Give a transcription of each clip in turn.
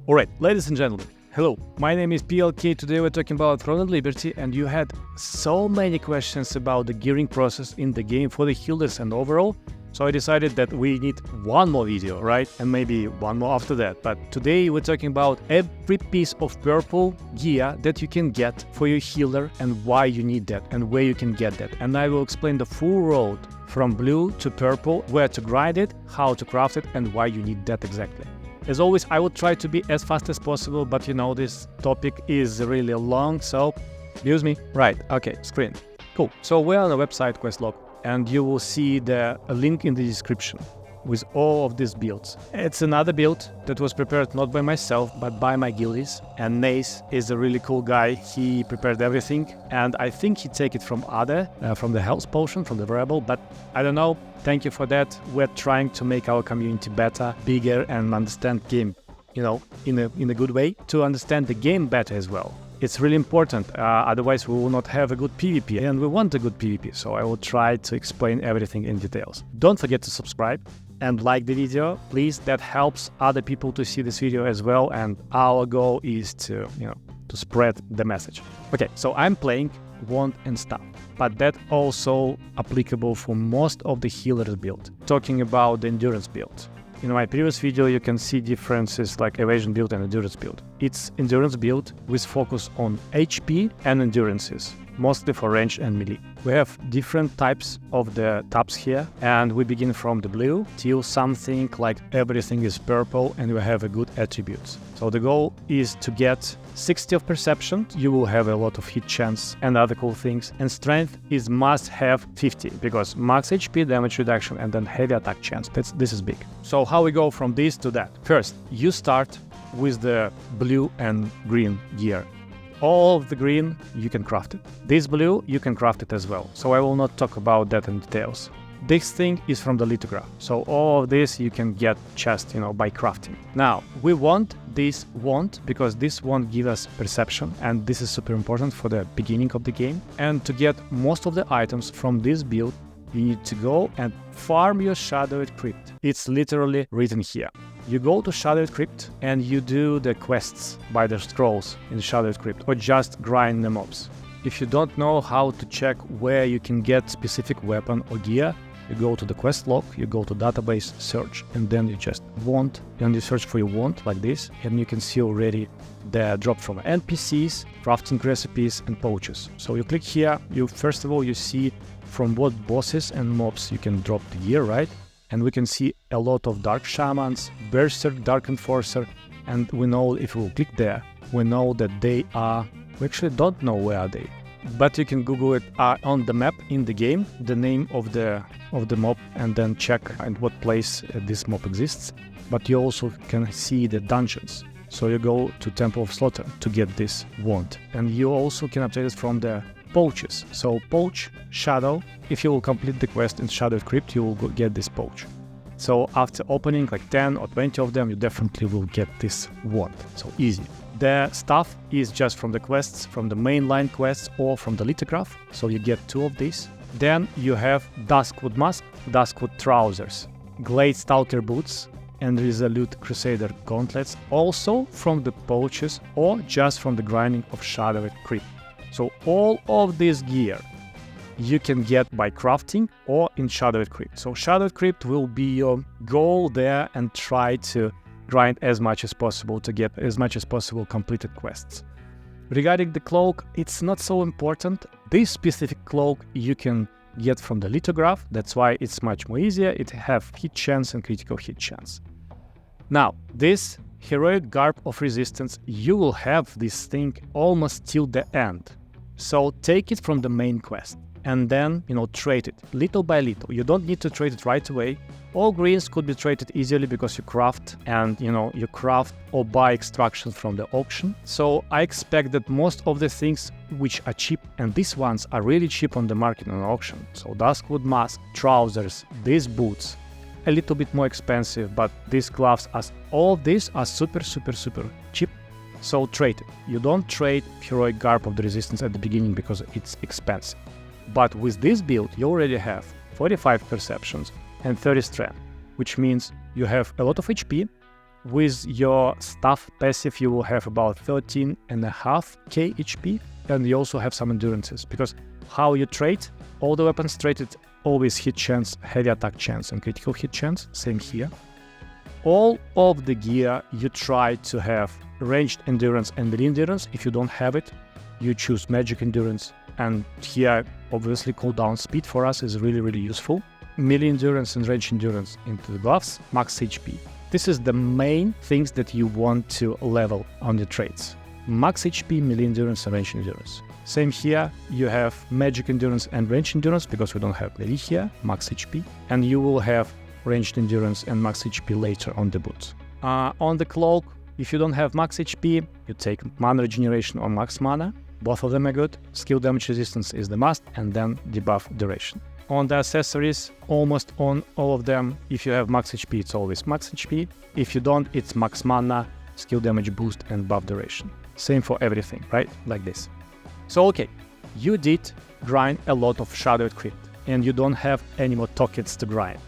Alright, ladies and gentlemen, hello, my name is PLK. Today we're talking about Throne of Liberty, and you had so many questions about the gearing process in the game for the healers and overall, so I decided that we need one more video, right? And maybe one more after that. But today we're talking about every piece of purple gear that you can get for your healer and why you need that and where you can get that. And I will explain the full road from blue to purple, where to grind it, how to craft it, and why you need that exactly. As always, I will try to be as fast as possible, but you know this topic is really long, so excuse me. Right, okay, screen. Cool. So we're on the website Questlog, and you will see a link in the description with all of these builds. It's another build that was prepared not by myself, but by my guildies. And Nace is a really cool guy. He prepared everything, and I think he take it from from the health potion, from the variable, but I don't know. Thank you for that. We're trying to make our community better, bigger, and understand game, you know, in a good way, to understand the game better as well. It's really important, otherwise we will not have a good PvP, and we want a good PvP, so I will try to explain everything in details. Don't forget to subscribe and like the video, please. That helps other people to see this video as well, and our goal is to, to spread the message. Okay, so I'm playing Wand and Staff, but that also applicable for most of the healers build. Talking about the endurance build. In my previous video, you can see differences like evasion build and endurance build. It's endurance build with focus on HP and endurances, mostly for range and melee. We have different types of the tabs here, and we begin from the blue till something like everything is purple and we have a good attributes. So the goal is to get 60 of perception, you will have a lot of hit chance and other cool things, and strength is must have 50 because max HP, damage reduction, and then heavy attack chance. This is big. So how we go from this to that? First, you start with the blue and green gear. All of the green, you can craft it. This blue, you can craft it as well. So I will not talk about that in details. This thing is from the lithograph. So all of this you can get just, by crafting. Now, we want this wand because this wand gives us perception, and this is super important for the beginning of the game. And to get most of the items from this build, you need to go and farm your Shadowed Crypt. It's literally written here. You go to Shadowed Crypt and you do the quests by the scrolls in Shadowed Crypt, or just grind the mobs. If you don't know how to check where you can get specific weapon or gear, you go to the quest log, you go to database, search, and then you just wand, and you search for your wand like this, and you can see already the drop from NPCs, crafting recipes, and pouches. So you click here, first of all you see from what bosses and mobs you can drop the gear, right? And we can see a lot of Dark Shamans, Berserk, Dark Enforcer, and we know if we click there, we know that they are, we actually don't know where are they, but you can Google it on the map in the game, the name of the mob, and then check at what place this mob exists. But you also can see the dungeons. So you go to Temple of Slaughter to get this wand, and you also can obtain it from the pouches. So pouch, shadow, if you will complete the quest in Shadowed Crypt, you will get this pouch. So after opening like 10 or 20 of them, you definitely will get this wand. So easy. The stuff is just from the quests, from the mainline quests, or from the lithograph. So you get 2 of these. Then you have Duskwood Mask, Duskwood Trousers, Glade Stalker Boots, and Resolute Crusader Gauntlets, also from the pouches or just from the grinding of Shadowed Crypt. So all of this gear you can get by crafting or in Shadowed Crypt. So Shadowed Crypt will be your goal there, and try to grind as much as possible to get as much as possible completed quests. Regarding the cloak, it's not so important. This specific cloak you can get from the lithograph, that's why it's much more easier. It have hit chance and critical hit chance. Now, this Heroic Garb of Resistance, you will have this thing almost till the end. So take it from the main quest and then, trade it little by little. You don't need to trade it right away. All greens could be traded easily because you craft and, you craft or buy extractions from the auction. So I expect that most of the things which are cheap, and these ones are really cheap on the market on auction. So Duskwood Mask, trousers, these boots, a little bit more expensive, but these gloves, all these are super cheap. So trade it. You don't trade Heroic Garb of the Resistance at the beginning because it's expensive. But with this build, you already have 45 perceptions and 30 strength, which means you have a lot of HP, with your staff passive, you will have about 13.5k HP, and you also have some endurances, because how you trade, all the weapons traded always hit chance, heavy attack chance, and critical hit chance, same here. All of the gear you try to have ranged endurance and melee endurance. If you don't have it, you choose magic endurance, and here obviously cooldown speed for us is really useful. Melee endurance and range endurance into the buffs, max HP. This is the main things that you want to level on the traits. Max HP, melee endurance, and range endurance. Same here, you have magic endurance and range endurance, because we don't have melee here, max HP, and you will have ranged endurance and max HP later on the boots. On the cloak, if you don't have max HP, you take mana regeneration or max mana. Both of them are good. Skill damage resistance is the must, and then debuff duration. On the accessories, almost on all of them, if you have max HP, it's always max HP. If you don't, it's max mana, skill damage boost, and buff duration. Same for everything, right? Like this. So okay, you did grind a lot of Shadowed Crypt, and you don't have any more tokens to grind.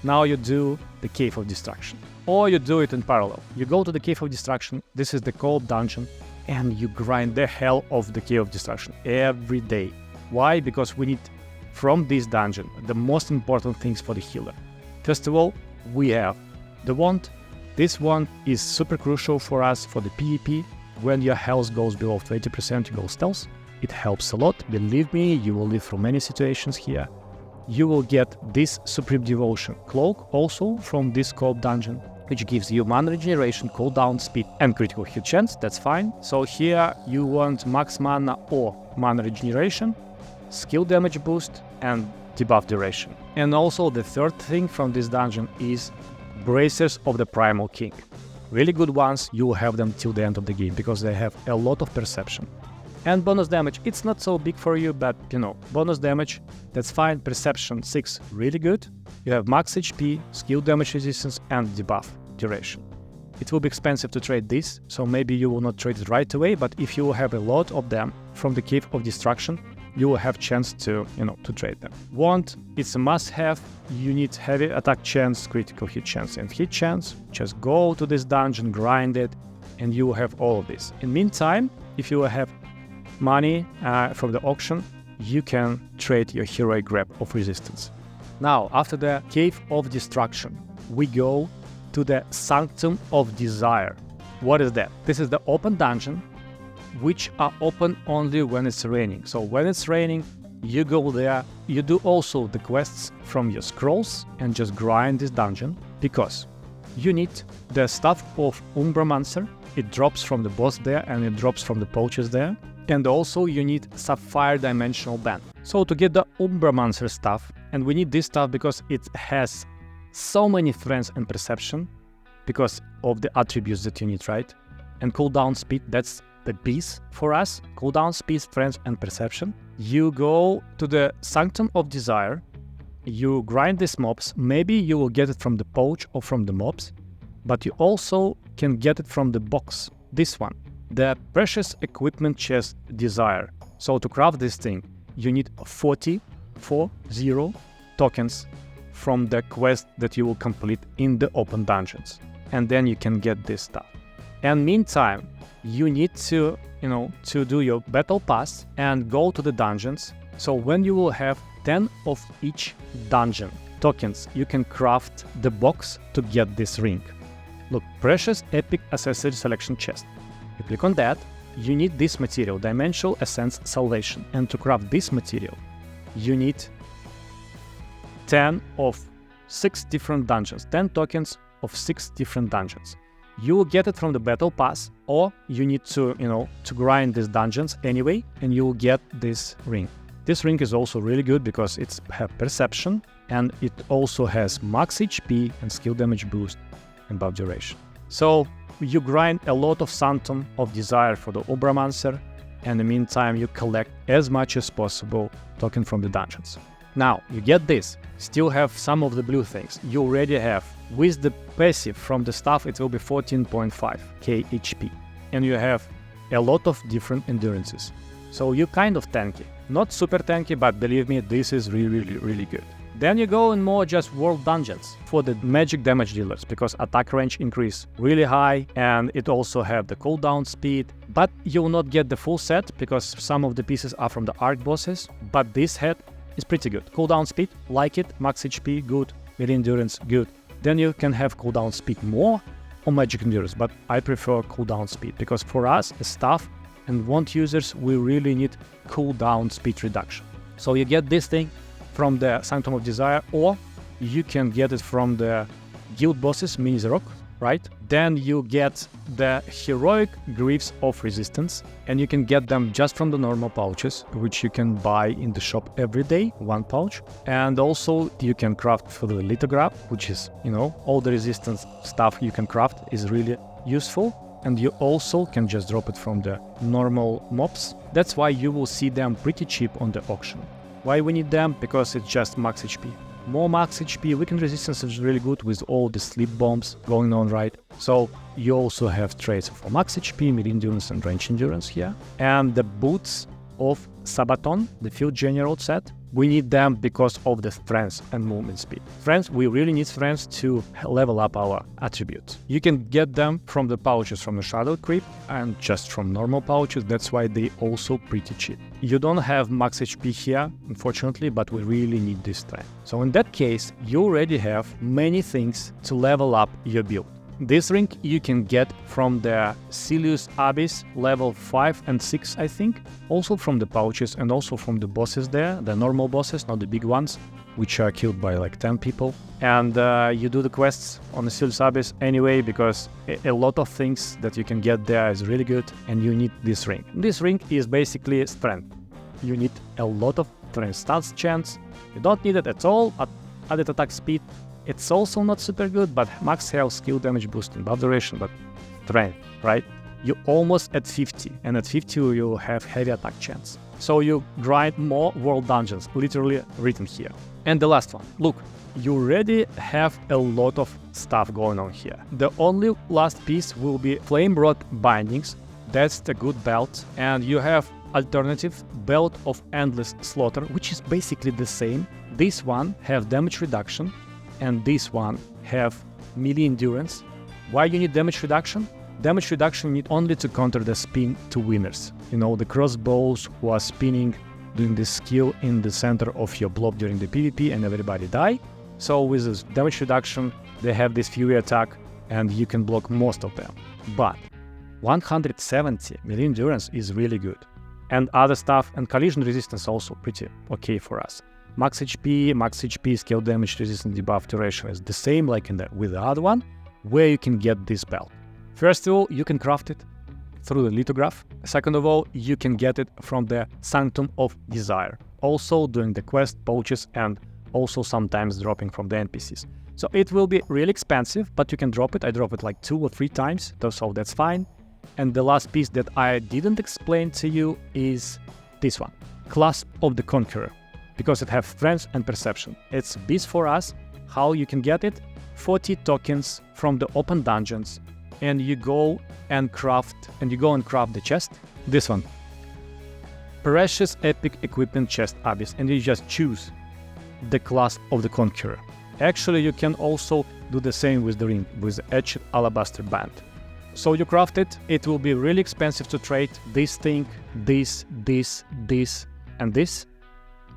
Now you do the Cave of Destruction. Or you do it in parallel. You go to the Cave of Destruction, this is the co-op dungeon, and you grind the hell of the Cave of Destruction every day. Why? Because we need, from this dungeon, the most important things for the healer. First of all, we have the wand. This wand is super crucial for us for the PvP. When your health goes below 20%, you go stealth. It helps a lot. Believe me, you will live through many situations here. You will get this Supreme Devotion cloak also from this co-op dungeon, which gives you mana regeneration, cooldown speed, and critical hit chance. That's fine. So here you want max mana or mana regeneration, skill damage boost, and debuff duration. And also the third thing from this dungeon is Bracers of the Primal King. Really good ones. You will have them till the end of the game, because they have a lot of perception. And bonus damage, it's not so big for you, but you know, bonus damage, that's fine. Perception 6, really good. You have max HP, skill damage resistance, and debuff duration. It will be expensive to trade this, so maybe you will not trade it right away, but if you have a lot of them from the Cave of Destruction, you will have chance to, to trade them. Wand, it's a must-have. You need heavy attack chance, critical hit chance, and hit chance. Just go to this dungeon, grind it, and you will have all of this. In meantime, if you have money from the auction, you can trade your heroic grab of resistance. Now, after the Cave of Destruction, we go to the Sanctum of Desire. What is that? This is the open dungeon, which are open only when it's raining. So when it's raining, you go there. You do also the quests from your scrolls and just grind this dungeon, because you need the staff of Umbramancer. It drops from the boss there, and it drops from the poachers there. And also you need Sapphire Dimensional Band. So to get the Umbramancer stuff, and we need this stuff because it has so many strength and perception, because of the attributes that you need, right? And cooldown speed, that's the piece for us. Cooldown speed, strength, and perception. You go to the Sanctum of Desire, you grind these mobs. Maybe you will get it from the poach or from the mobs, but you also can get it from the box, this one. The Precious Equipment Chest Desire. So to craft this thing, you need 40 tokens from the quest that you will complete in the open dungeons. And then you can get this stuff. And meantime, you need to, to do your battle pass and go to the dungeons. So when you will have 10 of each dungeon tokens, you can craft the box to get this ring. Look, Precious Epic Accessory Selection Chest. You click on that, you need this material, Dimensional Essence Salvation. And to craft this material, you need 10 of 6 different dungeons, 10 tokens of 6 different dungeons. You will get it from the battle pass, or you need to, to grind these dungeons anyway, and you will get this ring. This ring is also really good because it has perception, and it also has max HP and skill damage boost and buff duration. So you grind a lot of Sanctum of Desire for the Umbramancer, and in the meantime you collect as much as possible token from the dungeons. Now, you get this, still have some of the blue things. You already have, with the passive from the staff, it will be 14.5k HP. And you have a lot of different endurances. So you're kind of tanky. Not super tanky, but believe me, this is really good. Then you go in more just world dungeons for the magic damage dealers, because attack range increase really high, and it also have the cooldown speed. But you will not get the full set because some of the pieces are from the arc bosses. But this set is pretty good. Cooldown speed, like it. Max HP, good. Melee endurance, good. Then you can have cooldown speed more or magic endurance, but I prefer cooldown speed because for us as staff and wand users, we really need cooldown speed reduction. So you get this thing from the Sanctum of Desire, or you can get it from the guild bosses, Mini-Zarok, right? Then you get the heroic Greaves of Resistance, and you can get them just from the normal pouches, which you can buy in the shop every day, one pouch. And also you can craft for the lithograph, which is, all the resistance stuff you can craft is really useful. And you also can just drop it from the normal mobs. That's why you will see them pretty cheap on the auction. Why we need them? Because it's just max HP. More max HP, weakened resistance is really good with all the sleep bombs going on, right? So you also have traits for max HP, mid endurance and range endurance here. And the boots of Sabaton, the Field General set, we need them because of the strength and movement speed. Strength, we really need strength to level up our attributes. You can get them from the pouches from the Shadow Creep and just from normal pouches. That's why they also pretty cheap. You don't have max HP here, unfortunately, but we really need this strength. So in that case, you already have many things to level up your build. This ring you can get from the Silius Abyss level 5 and 6, I think. Also from the pouches and also from the bosses there, the normal bosses, not the big ones, which are killed by like 10 people. And you do the quests on the Silius Abyss anyway, because a lot of things that you can get there is really good, and you need this ring. This ring is basically strength. You need a lot of strength stats chance. You don't need it at all at added attack speed. It's also not super good, but max health, skill damage boost, and buff duration, but strength, right? You're almost at 50, and at 50 you have heavy attack chance. So you grind more world dungeons, literally written here. And the last one, look, you already have a lot of stuff going on here. The only last piece will be Flame Rod Bindings. That's the good belt, and you have alternative Belt of Endless Slaughter, which is basically the same. This one have damage reduction, and this one have melee endurance. Why you need damage reduction? Damage reduction you need only to counter the spin to winners. The crossbows who are spinning, doing this skill in the center of your blob during the PvP and everybody die. So with this damage reduction, they have this fury attack and you can block most of them. But 170 melee endurance is really good. And other stuff, and collision resistance also pretty okay for us. Max HP, scale damage, resistance, debuff, duration is the same like with the other one, where you can get this belt. First of all, you can craft it through the lithograph. Second of all, you can get it from the Sanctum of Desire. Also doing the quest, pouches, and also sometimes dropping from the NPCs. So it will be really expensive, but you can drop it. I drop it like 2 or 3 times, so that's fine. And the last piece that I didn't explain to you is this one, Clasp of the Conqueror, because it has strength and perception. It's beast for us. How you can get it? 40 tokens from the open dungeons, and you go and craft the chest. This one, Precious Epic Equipment Chest Abyss, and you just choose the Clasp of the Conqueror. Actually, you can also do the same with the ring, with the Etched Alabaster Band. So you craft it. It will be really expensive to trade this thing, this, and this.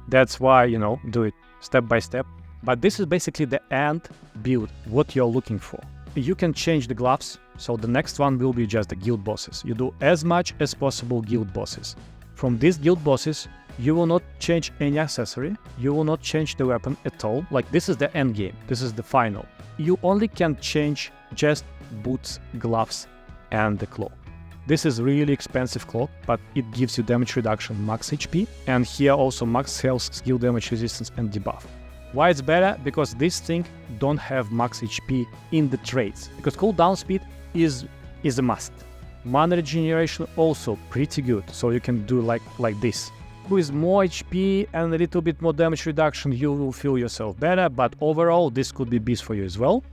That's why, do it step by step. But this is basically the end build, what you're looking for. You can change the gloves, so the next one will be just the guild bosses. You do as much as possible guild bosses. From these guild bosses, you will not change any accessory, you will not change the weapon at all. Like, this is the end game, this is the final. You only can change just boots, gloves, and the cloak. This is really expensive cloak, but it gives you damage reduction, max HP, and here also max health, skill damage resistance, and debuff. Why it's better? Because this thing don't have max HP in the traits, because cooldown speed is a must. Mana regeneration also pretty good, so you can do like this. With more HP and a little bit more damage reduction, you will feel yourself better, but overall this could be beast for you as well.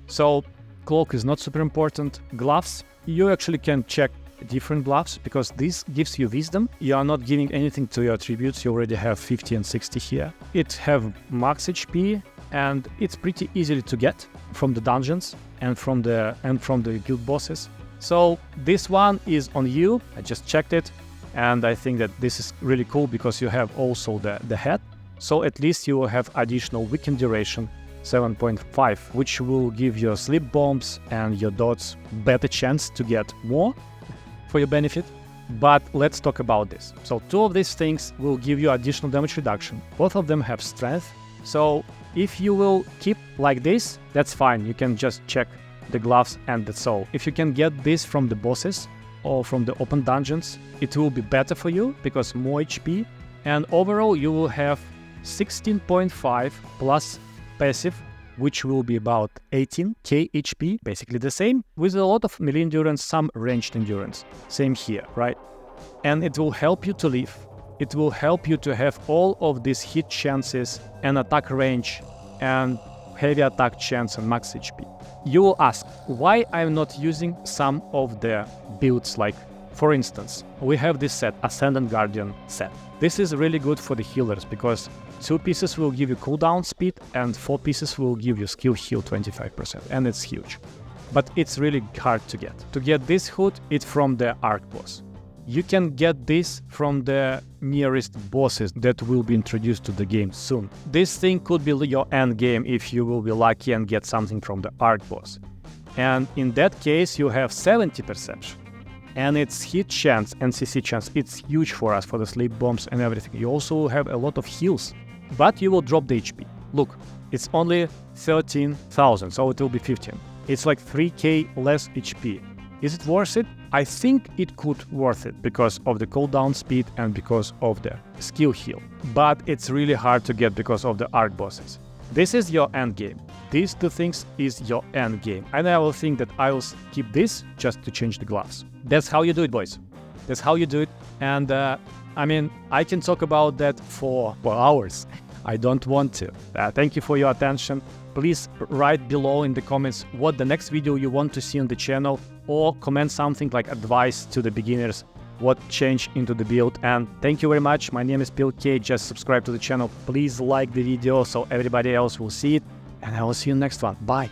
So cloak is not super important. Gloves, you actually can check different gloves because this gives you wisdom. You are not giving anything to your attributes. You already have 50 and 60 here. It have max HP and it's pretty easily to get from the dungeons and from the guild bosses. So this one is on you. I just checked it and I think that this is really cool because you have also the head. So at least you will have additional weekend duration 7.5, which will give your sleep bombs and your dots better chance to get more for your benefit. But let's talk about this. So two of these things will give you additional damage reduction. Both of them have strength. So if you will keep like this, that's fine. You can just check the gloves and that's all. If you can get this from the bosses or from the open dungeons, it will be better for you because more HP. And overall, you will have 16.5 plus passive, which will be about 18k HP, basically the same, with a lot of melee endurance, some ranged endurance. Same here, right? And it will help you to live. It will help you to have all of these hit chances and attack range and heavy attack chance and max HP. You will ask why I'm not using some of the builds, like for instance, we have this set, Ascendant Guardian set. This is really good for the healers because 2 pieces will give you cooldown speed and 4 pieces will give you skill heal 25%, and it's huge. But it's really hard to get. To get this hood, it's from the Arc boss. You can get this from the nearest bosses that will be introduced to the game soon. This thing could be your end game if you will be lucky and get something from the Arc boss. And in that case, you have 70 perception. And its hit chance and CC chance, it's huge for us for the sleep bombs and everything. You also have a lot of heals, but you will drop the HP. Look, it's only 13,000, so it will be 15. It's like 3k less HP. Is it worth it? I think it could worth it because of the cooldown speed and because of the skill heal. But it's really hard to get because of the Arc bosses. This is your end game. These two things is your end game. And I will think that I will keep this just to change the gloves. That's how you do it, boys. That's how you do it. And I mean, I can talk about that for hours. I don't want to. Thank you for your attention. Please write below in the comments what the next video you want to see on the channel, or comment something like advice to the beginners, what change into the build. And thank you very much. My name is PLK. Just subscribe to the channel. Please like the video so everybody else will see it. And I will see you next one. Bye.